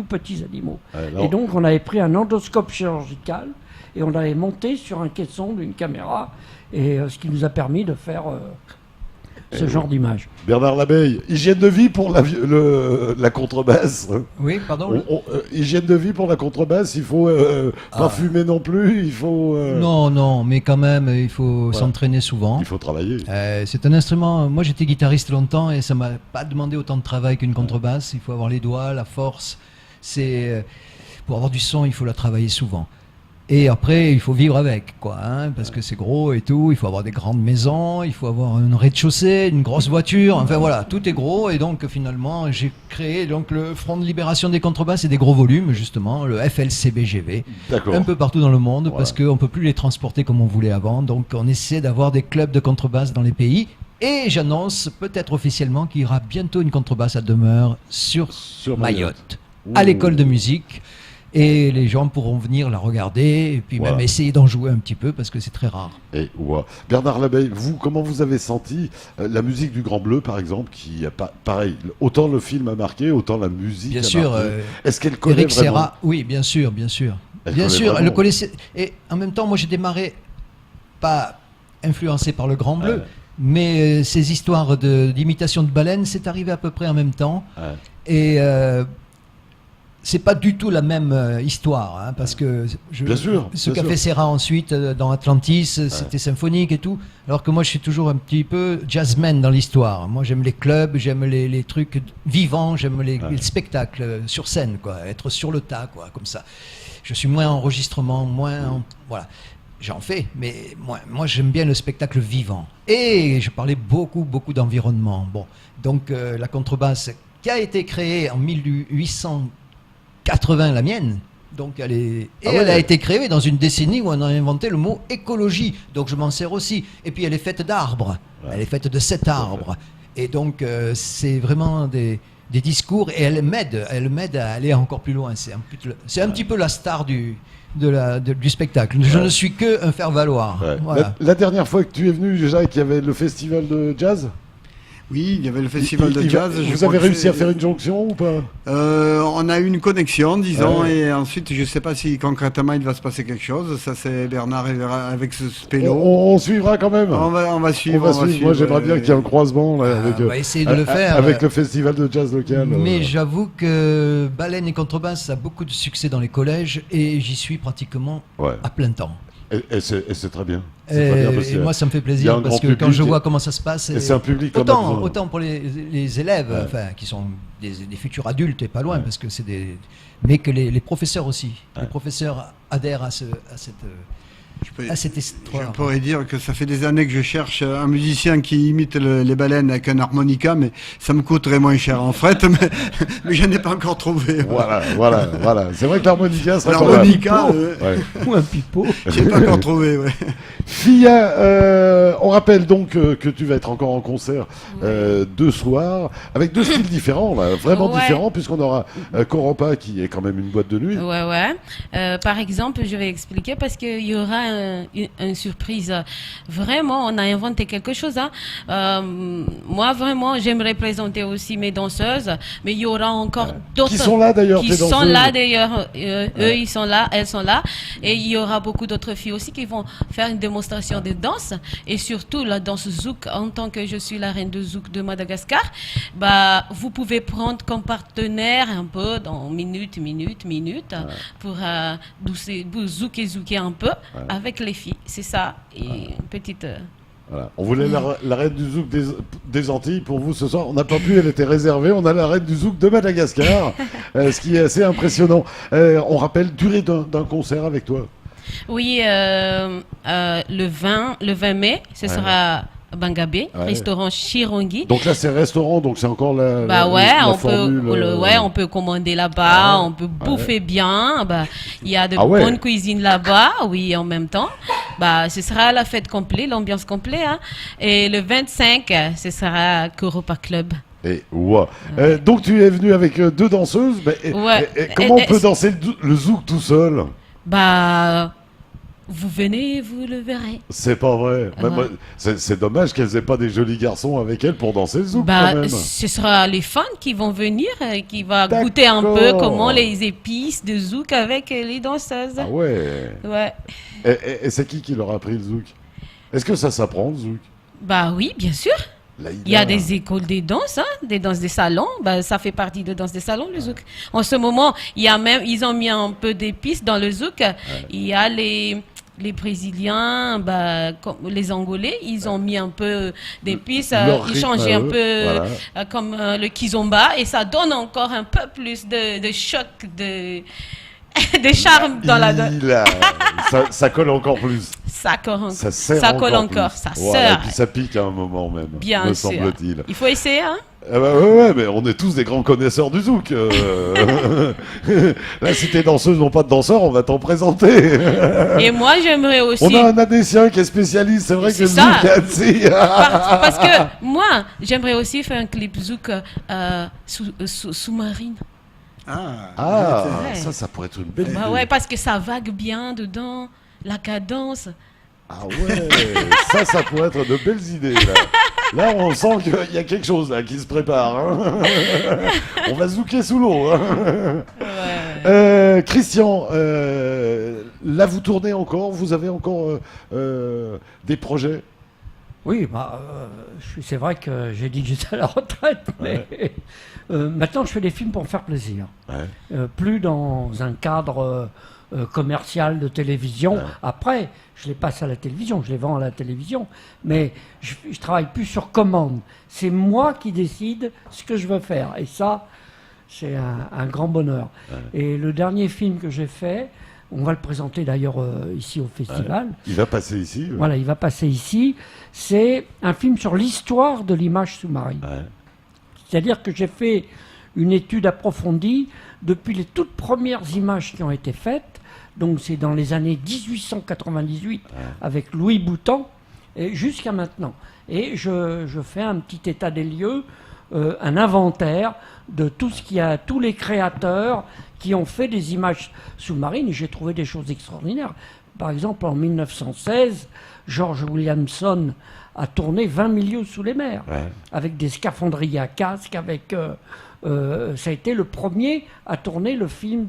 animaux. Et donc on avait pris un endoscope chirurgical et on l'avait monté sur un caisson d'une caméra, et ce qui nous a permis de faire ce genre d'image. Bernard Labeille, hygiène de vie pour la contrebasse. Oui, pardon. Hygiène de vie pour la contrebasse, il faut pas fumer non plus, il faut... Non, mais quand même, il faut s'entraîner souvent. Il faut travailler. C'est un instrument, moi j'étais guitariste longtemps et ça m'a pas demandé autant de travail qu'une contrebasse. Il faut avoir les doigts, la force. Pour avoir du son, il faut la travailler souvent. Et après, il faut vivre avec, quoi, hein, parce que c'est gros et tout. Il faut avoir des grandes maisons, il faut avoir un rez-de-chaussée, une grosse voiture. Enfin voilà, tout est gros. Et donc finalement, j'ai créé le Front de Libération des Contrebasses et des Gros Volumes, justement, le FLCBGV, un peu partout dans le monde, parce qu'on peut plus les transporter comme on voulait avant. Donc on essaie d'avoir des clubs de contrebasse dans les pays. Et j'annonce peut-être officiellement qu'il y aura bientôt une contrebasse à demeure sur Mayotte, à l'école de musique. Et les gens pourront venir la regarder et puis même essayer d'en jouer un petit peu parce que c'est très rare. Et Bernard Labeille, vous, comment vous avez senti la musique du Grand Bleu, par exemple, qui a pareil, autant le film a marqué, autant la musique bien a sûr, marqué. Est-ce qu'elle connaît Eric vraiment Serra, oui, bien sûr. Bien sûr, elle le connaissait. Et en même temps, moi j'ai démarré, pas influencé par le Grand Bleu, mais ces histoires d'imitation de baleines, c'est arrivé à peu près en même temps. Et... c'est pas du tout la même histoire, hein, parce que ce qu'a fait Serra ensuite dans Atlantis, c'était symphonique et tout, alors que moi je suis toujours un petit peu jazzman dans l'histoire. Moi j'aime les clubs, j'aime les trucs vivants, j'aime les spectacles sur scène, quoi, être sur le tas, quoi, comme ça. Je suis moins enregistrement, voilà. J'en fais, mais moi j'aime bien le spectacle vivant. Et je parlais beaucoup d'environnement. Bon, donc la contrebasse qui a été créée en 1880, la mienne, donc elle a été créée dans une décennie où on a inventé le mot écologie, donc je m'en sers aussi. Et puis elle est faite d'arbres, elle est faite de 7 arbres, et donc c'est vraiment des discours, et elle m'aide à aller encore plus loin. C'est un petit peu la star du spectacle. Je ne suis que un faire-valoir. Voilà. La dernière fois que tu es venu, Jacques, il y avait le festival de jazz. Oui, il y avait le festival de jazz. Vous avez réussi à faire une jonction ou pas? On a eu une connexion, disons, et ensuite, je ne sais pas si concrètement il va se passer quelque chose. Ça, c'est Bernard avec ce spélo. On suivra quand même. On va suivre. Moi, j'aimerais bien qu'il y ait un croisement là, on va essayer de le faire. Avec le festival de jazz local. Mais j'avoue que Baleine et Contrebasse a beaucoup de succès dans les collèges, et j'y suis pratiquement à plein temps. Et c'est très bien. Et moi, ça me fait plaisir parce que quand je vois comment ça se passe, et c'est un public autant pour les élèves, qui sont des futurs adultes et pas loin, parce que mais que les professeurs aussi. Les professeurs adhèrent à cette histoire. Je pourrais dire que ça fait des années que je cherche un musicien qui imite les baleines avec un harmonica, mais ça me coûterait moins cher en fret, mais je n'ai pas encore trouvé. Voilà. C'est vrai que l'harmonica serait ou un pipeau. Je n'ai pas encore trouvé, Fia, on rappelle donc que tu vas être encore en concert 2 soirs, avec 2 styles différents, là, vraiment différents, puisqu'on aura Corampa qui est quand même une boîte de nuit. Par exemple, je vais expliquer parce qu'il y aura une surprise. Vraiment, on a inventé quelque chose. Moi, vraiment, j'aimerais présenter aussi mes danseuses, mais il y aura encore d'autres. Qui sont là d'ailleurs, eux, ils sont là, elles sont là. Et il y aura beaucoup d'autres filles aussi qui vont faire une démonstration de danse. Et surtout, la danse zouk, en tant que je suis la reine de zouk de Madagascar, vous pouvez prendre comme partenaire un peu dans minute, pour zouker un peu. Avec les filles, c'est ça, et une petite... Voilà. On voulait la reine du zouk des Antilles pour vous ce soir. On n'a pas pu, elle était réservée. On a la reine du zouk de Madagascar, ce qui est assez impressionnant. On rappelle durée d'un concert avec toi. Oui, le 20 mai, ce sera Bangabé, restaurant Chirongi. Donc là, c'est restaurant, donc c'est encore la formule. On peut commander là-bas, on peut bouffer bien. Il y a de bonnes cuisines là-bas, oui, en même temps. Ce sera la fête complète, l'ambiance complète. Hein. Et le 25, ce sera Koropa Club. Et donc tu es venu avec 2 danseuses. Comment on peut danser le zouk tout seul? Vous venez, vous le verrez. C'est pas vrai. C'est dommage qu'elles aient pas des jolis garçons avec elles pour danser le zouk. Quand même. Ce sera les fans qui vont venir, qui vont goûter un peu comment les épices de zouk avec les danseuses. Ah ouais. Et c'est qui leur a appris le zouk? Est-ce que ça s'apprend le zouk? Oui, bien sûr. Il y a des écoles de danse, des danses des salons. Ça fait partie de danse des salons, le zouk. En ce moment, ils ont mis un peu d'épices dans le zouk. Il y a les Brésiliens, comme les Angolais, ils ont mis un peu d'épices, ils changent un peu comme le kizomba, et ça donne encore un peu plus de choc, de charme dans la danse. Ça colle encore plus. Ça colle encore, ça sert. Et puis ça pique à un moment même, me semble-t-il. Il faut essayer, hein. Mais on est tous des grands connaisseurs du zouk. Là, si tes danseuses n'ont pas de danseurs, on va t'en présenter. Et moi, j'aimerais aussi... On a un Adessien qui est spécialiste, c'est vrai que le zouk est assez... Parce que moi, j'aimerais aussi faire un clip zouk sous-marine. Ça pourrait être une belle idée. Parce que ça vague bien dedans, la cadence. Ça pourrait être de belles idées. Là, on sent qu'il y a quelque chose là, qui se prépare. Hein. On va zouker sous l'eau. Hein. Christian, là, vous tournez encore? Vous avez encore des projets? Oui, c'est vrai que j'ai dit que j'étais à la retraite, mais maintenant je fais des films pour me faire plaisir. Plus dans un cadre commercial de télévision. Après, je les passe à la télévision, je les vends à la télévision, mais je travaille plus sur commande. C'est moi qui décide ce que je veux faire, et ça, c'est un grand bonheur. Et le dernier film que j'ai fait, on va le présenter d'ailleurs ici au festival. Il va passer ici. Voilà, il va passer ici. C'est un film sur l'histoire de l'image sous-marine. C'est-à-dire que j'ai fait une étude approfondie depuis les toutes premières images qui ont été faites. Donc c'est dans les années 1898 avec Louis Boutan et jusqu'à maintenant. Et je fais un petit état des lieux, un inventaire de tout ce qu'il y a, tous les créateurs qui ont fait des images sous-marines. Et j'ai trouvé des choses extraordinaires. Par exemple, en 1916, George Williamson a tourné 20 milieux sous les mers, avec des scaphandriers à casque, ça a été le premier à tourner le film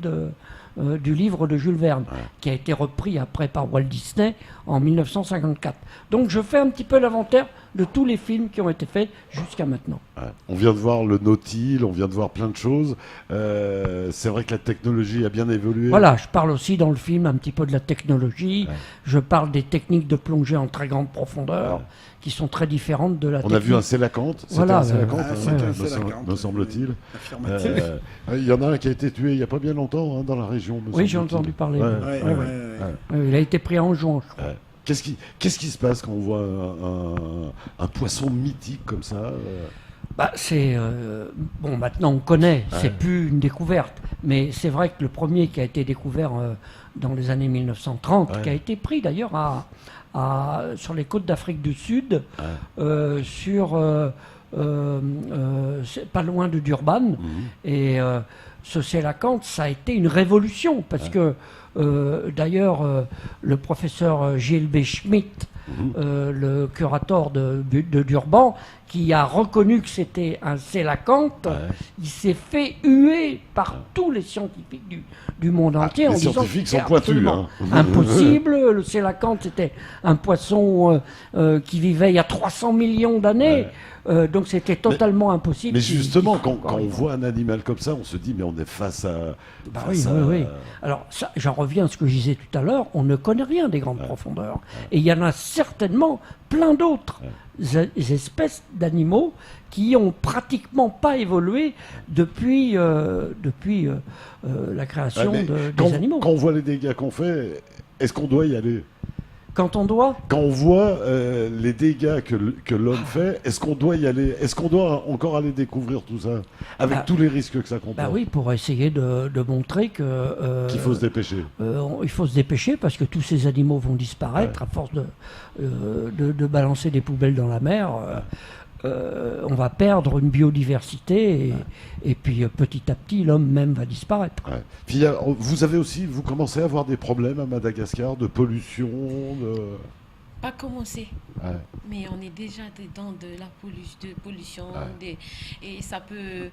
du livre de Jules Verne, qui a été repris après par Walt Disney en 1954. Donc je fais un petit peu l'inventaire de tous les films qui ont été faits jusqu'à maintenant. On vient de voir le Nautil, on vient de voir plein de choses. C'est vrai que la technologie a bien évolué. Voilà, je parle aussi dans le film un petit peu de la technologie. Je parle des techniques de plongée en très grande profondeur, qui sont très différentes de la technique. On a vu un sélacanthe. Voilà, me semble-t-il. Il y en a un qui a été tué il n'y a pas bien longtemps dans la région. Oui, j'ai entendu parler. Il a été pris en juin, je crois. Qu'est-ce qui se passe quand on voit un poisson mythique comme ça bon, maintenant on connaît, c'est plus une découverte, mais c'est vrai que le premier qui a été découvert dans les années 1930, qui a été pris d'ailleurs sur les côtes d'Afrique du Sud, pas loin de Durban, et ce sélacanthe, ça a été une révolution, parce que d'ailleurs le professeur Gilles B. Schmitt, le curateur de Durban, qui a reconnu que c'était un sélacanthe, il s'est fait huer par tous les scientifiques du monde entier en disant que c'était absolument impossible. Le sélacanthe, c'était un poisson qui vivait il y a 300 millions d'années. Donc c'était totalement impossible. Mais justement, quand on voit un animal comme ça, on se dit mais on est face à... Oui. Alors j'en reviens à ce que je disais tout à l'heure, on ne connaît rien des grandes profondeurs. Et il y en a certainement plein d'autres espèces d'animaux qui n'ont pratiquement pas évolué depuis la création des animaux. Quand on voit les dégâts qu'on fait, est-ce qu'on doit y aller ? Quand on doit. Quand on voit les dégâts que l'homme fait, est-ce qu'on doit y aller? Est-ce qu'on doit encore aller découvrir tout ça avec tous les risques que ça comporte? Bah oui, pour essayer de montrer que qu'il faut se dépêcher. Il faut se dépêcher parce que tous ces animaux vont disparaître à force de balancer des poubelles dans la mer. On va perdre une biodiversité et puis petit à petit l'homme même va disparaître. Ouais. Puis, vous commencez à avoir des problèmes à Madagascar de pollution Pas commencé, ouais. mais on est déjà dedans de la pollution et ça peut,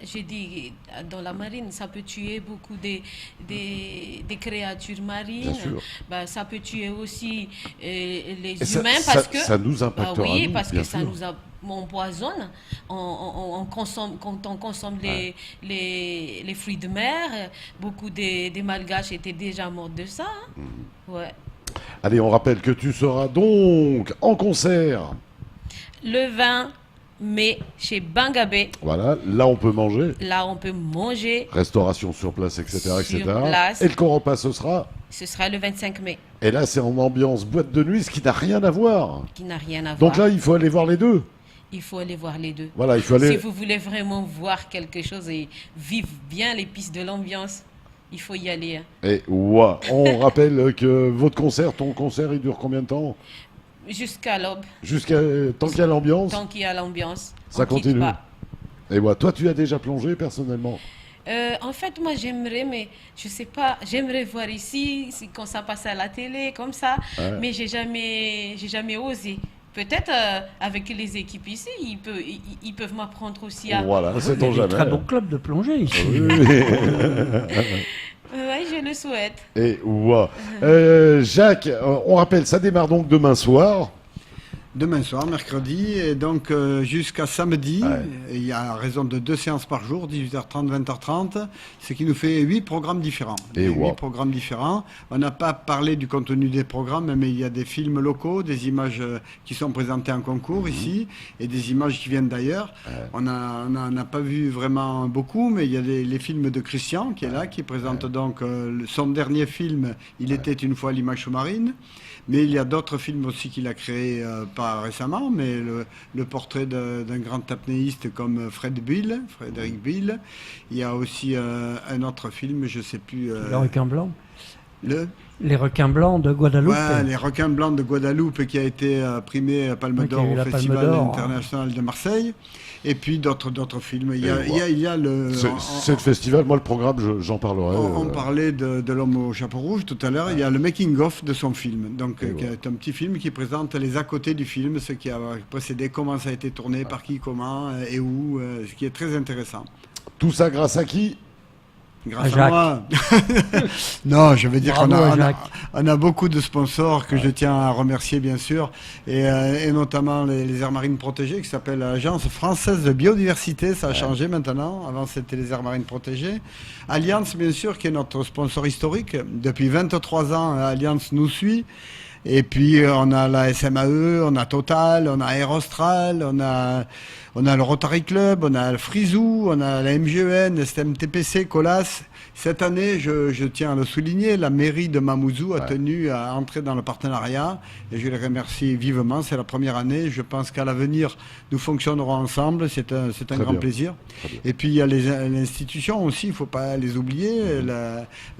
j'ai dit dans la marine, ça peut tuer beaucoup des créatures marines. Bah, ça peut tuer aussi les humains parce que ça nous impacte. Oui, parce que ça nous empoisonne. Quand on consomme les fruits de mer, beaucoup des Malgaches étaient déjà morts de ça. Hein. Ouais. Allez, on rappelle que tu seras donc en concert le 20 mai chez Bangabé. Voilà, là on peut manger. Là on peut manger. Restauration sur place, etc. Sur etc. place. Et le Coropa, ce sera le 25 mai. Et là, c'est en ambiance boîte de nuit, ce qui n'a rien à voir. Qui n'a rien à voir. Donc là, il faut aller voir les deux. Il faut aller voir les deux. Voilà, il faut aller... Si vous voulez vraiment voir quelque chose et vivre bien les pistes de l'ambiance, il faut y aller. Et ouais, on rappelle que ton concert, il dure combien de temps? Jusqu'à l'aube. Tant qu'il y a l'ambiance. Tant qu'il y a l'ambiance. Ça continue. Et ouais, toi, tu as déjà plongé personnellement? En fait, moi, j'aimerais, mais je sais pas, j'aimerais voir ici, quand ça passe à la télé, comme ça, mais j'ai jamais osé. Peut-être avec les équipes ici, ils peuvent m'apprendre aussi à... Voilà, c'est-on jamais. Très bon club de plongée ici. Oui, je le souhaite. Et ouais. Jacques, on rappelle, ça démarre donc demain soir. Demain soir, mercredi, et donc jusqu'à samedi, il y a raison de 2 séances par jour, 18h30, 20h30, ce qui nous fait 8 programmes différents. Et 8 programmes différents. On n'a pas parlé du contenu des programmes, mais il y a des films locaux, des images qui sont présentées en concours ici, et des images qui viennent d'ailleurs. On n'a pas vu vraiment beaucoup, mais il y a les films de Christian qui est là, qui présente donc son dernier film, Il était une fois l'image sous-marine. Mais il y a d'autres films aussi qu'il a créés, pas récemment, mais le portrait d'un grand apnéiste comme Frédéric Bill. Il y a aussi un autre film, je ne sais plus... Le requin blanc. Les requins blancs de Guadeloupe. Ouais, les requins blancs de Guadeloupe qui a été primé à Palme d'Or au Festival international de Marseille. Et puis d'autres films. Il y a le... C'est le festival, moi le programme, j'en parlerai. On parlait de l'homme au chapeau rouge tout à l'heure. Il y a le making-of de son film. Donc, qui est un petit film qui présente les à côté du film, ce qui a précédé, comment ça a été tourné, par qui, comment et où, ce qui est très intéressant. Tout ça grâce à qui? Grâce à moi. Non, je veux dire qu'on a beaucoup de sponsors que je tiens à remercier, bien sûr, et notamment les aires marines protégées, qui s'appelle l'Agence française de biodiversité. Ça a changé maintenant. Avant, c'était les aires marines protégées. Alliance, bien sûr, qui est notre sponsor historique. Depuis 23 ans, Alliance nous suit. Et puis, on a la SMAE, on a Total, on a Aerostral, on a le Rotary Club, on a le Frisou, on a la MGEN, STMTPC, Colas. Cette année, je tiens à le souligner, la mairie de Mamoudzou a tenu à entrer dans le partenariat et je les remercie vivement. C'est la première année. Je pense qu'à l'avenir, nous fonctionnerons ensemble. C'est un grand plaisir. Et puis, il y a les institutions aussi, il ne faut pas les oublier.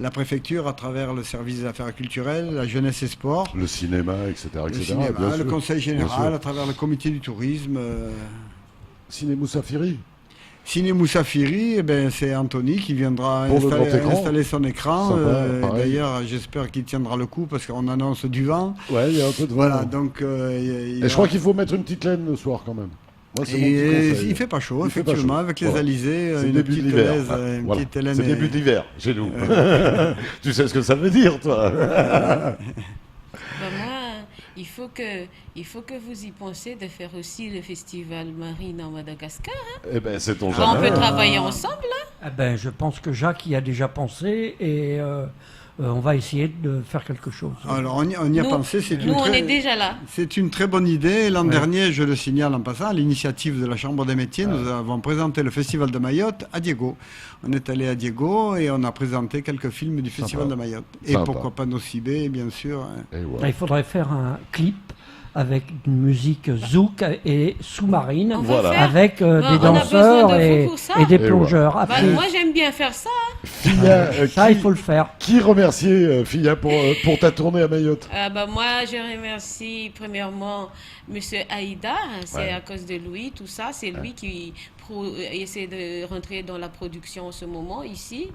La préfecture à travers le service des affaires culturelles, la jeunesse et sport. Le cinéma, etc. Le cinéma, le conseil général à travers le comité du tourisme. Ciné Moussafiri. Ciné Moussafiri, c'est Anthony qui viendra installer son écran. D'ailleurs, j'espère qu'il tiendra le coup parce qu'on annonce du vent. Ouais, il y a un peu de vent. Voilà, donc, et je crois qu'il faut mettre une petite laine le soir quand même. Moi, il fait pas chaud, effectivement, avec les alizés, une petite laine. C'est le début de l'hiver chez nous. Tu sais ce que ça veut dire, toi? Il faut que vous y pensiez de faire aussi le festival marine en Madagascar. Hein. Eh ben, c'est ton On peut travailler ensemble. Hein. Je pense que Jacques y a déjà pensé et on va essayer de faire quelque chose. Alors on y a pensé, on est déjà là. C'est une très bonne idée. L'an dernier, je le signale en passant, à l'initiative de la Chambre des métiers, nous avons présenté le Festival de Mayotte à Diego. On est allé à Diego et on a présenté quelques films du Festival de Mayotte. Et pourquoi pas Nocibé, bien sûr. Il faudrait faire un clip avec une musique zouk et sous-marine, avec des danseurs et des plongeurs. Moi, j'aime bien faire ça. Fia, il faut le faire. Qui remercier, Fia, pour ta tournée à Mayotte? Moi, je remercie premièrement M. Haïda. C'est à cause de lui, tout ça. C'est lui qui essaie de rentrer dans la production en ce moment ici,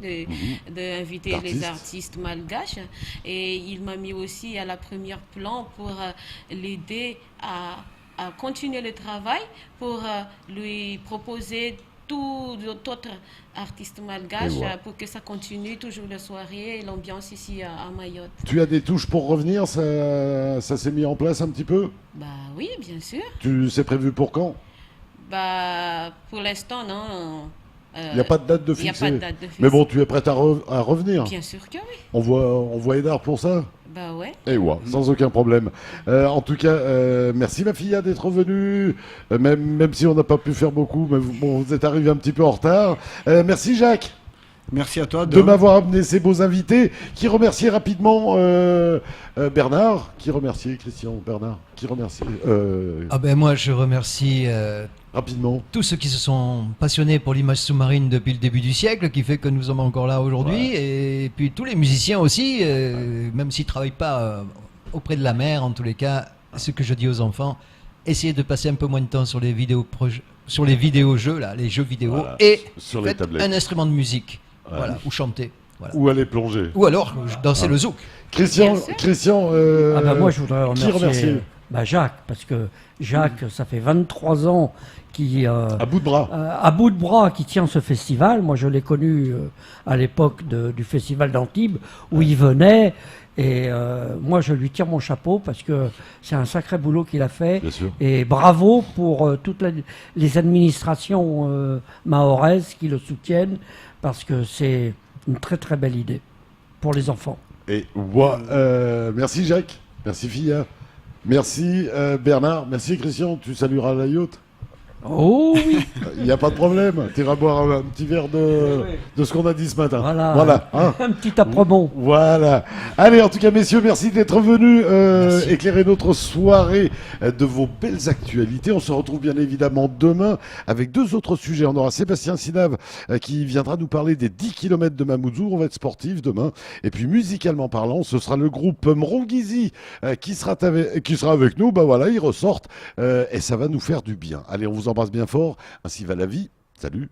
d'inviter les artistes malgaches. Et il m'a mis aussi à la première plan pour l'aider à continuer le travail, pour lui proposer tout autres artistes malgaches pour que ça continue toujours la soirée et l'ambiance ici à Mayotte. Tu as des touches pour revenir? Ça s'est mis en place un petit peu? Oui, bien sûr. C'est prévu pour quand? Pour l'instant, non. Il n'y a pas de date de fixée. Mais bon, tu es prête à revenir? Bien sûr que oui. On voit Edar pour ça? Ouais. Et sans aucun problème. En tout cas, merci ma fille d'être venue, même si on n'a pas pu faire beaucoup, mais vous êtes arrivé un petit peu en retard. Merci Jacques. Merci à toi de m'avoir amené ces beaux invités. Qui remercier rapidement Bernard? Qui remercier Christian? Bernard? Qui remercier Moi je remercie rapidement tous ceux qui se sont passionnés pour l'image sous-marine depuis le début du siècle, qui fait que nous sommes encore là aujourd'hui, et puis tous les musiciens aussi, même s'ils ne travaillent pas auprès de la mer, en tous les cas, ce que je dis aux enfants, essayez de passer un peu moins de temps sur les vidéojeux, là, les jeux vidéo, et sur faites un instrument de musique, ou chanter. Voilà. Ou aller plonger. Ou alors danser le zouk. Christian, moi je voudrais remercier Jacques, parce que Jacques, ça fait 23 ans qui à bout de bras, qui tient ce festival. Moi je l'ai connu à l'époque du festival d'Antibes où il venait, et moi je lui tire mon chapeau parce que c'est un sacré boulot qu'il a fait, et bravo pour toutes les administrations mahoraises qui le soutiennent, parce que c'est une très très belle idée pour les enfants. Et merci Jacques, merci Fia, merci Bernard, merci Christian. Tu salueras la yacht? Oh oui. Il n'y a pas de problème. Tu iras boire un petit verre de ce qu'on a dit ce matin. Voilà. Un petit après-bon. Voilà. Allez, en tout cas, messieurs, merci d'être venus éclairer notre soirée de vos belles actualités. On se retrouve bien évidemment demain avec 2 autres sujets. On aura Sébastien Sinave qui viendra nous parler des 10 km de Mamoudzou. On va être sportif demain. Et puis, musicalement parlant, ce sera le groupe Mrongizi qui sera avec nous. Ils ressortent et ça va nous faire du bien. Allez, on vous embrasse bien fort. Ainsi va la vie. Salut.